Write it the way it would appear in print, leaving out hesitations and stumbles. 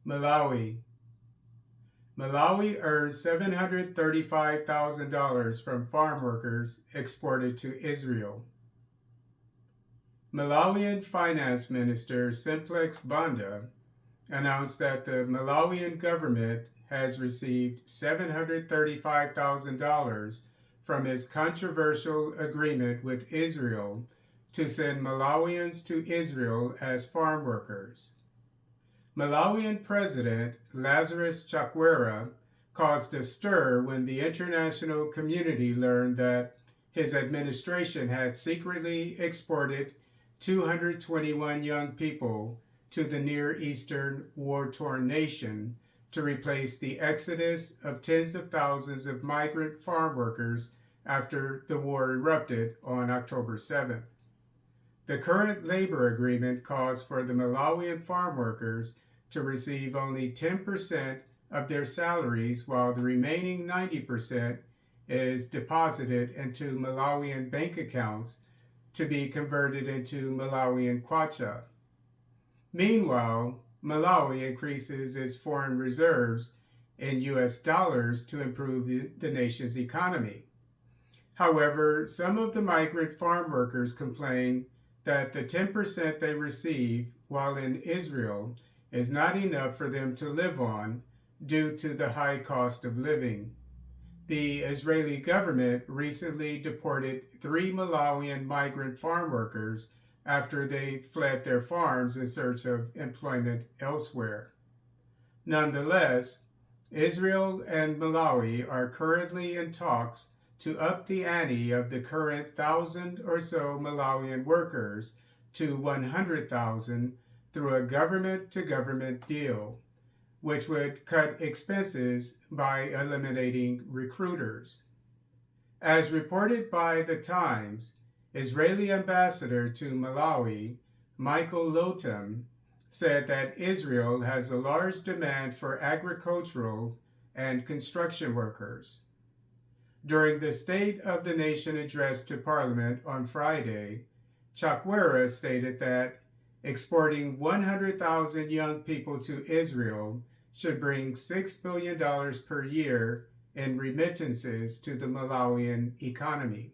Malawi. Malawi earns $735,000 from farm workers exported to Israel. Malawian Finance Minister Simplex Banda announced that the Malawian government has received $735,000 from its controversial agreement with Israel to send Malawians to Israel as farm workers. Malawian President Lazarus Chakwera caused a stir when the international community learned that his administration had secretly exported 221 young people to the Near Eastern war-torn nation to replace the exodus of tens of thousands of migrant farm workers after the war erupted on October 7th. The current labor agreement calls for the Malawian farm workers to receive only 10% of their salaries, while the remaining 90% is deposited into Malawian bank accounts to be converted into Malawian kwacha. Meanwhile, Malawi increases its foreign reserves in US dollars to improve the nation's economy. However, some of the migrant farm workers complain that the 10% they receive while in Israel is not enough for them to live on due to the high cost of living. The Israeli government recently deported 3 Malawian migrant farm workers after they fled their farms in search of employment elsewhere. Nonetheless, Israel and Malawi are currently in talks to up the ante of the current 1,000 or so Malawian workers to 100,000 through a government-to-government deal, which would cut expenses by eliminating recruiters. As reported by The Times, Israeli ambassador to Malawi, Michael Lotem, said that Israel has a large demand for agricultural and construction workers. During the State of the Nation address to Parliament on Friday, Chakwera stated that exporting 100,000 young people to Israel should bring $6 billion per year in remittances to the Malawian economy.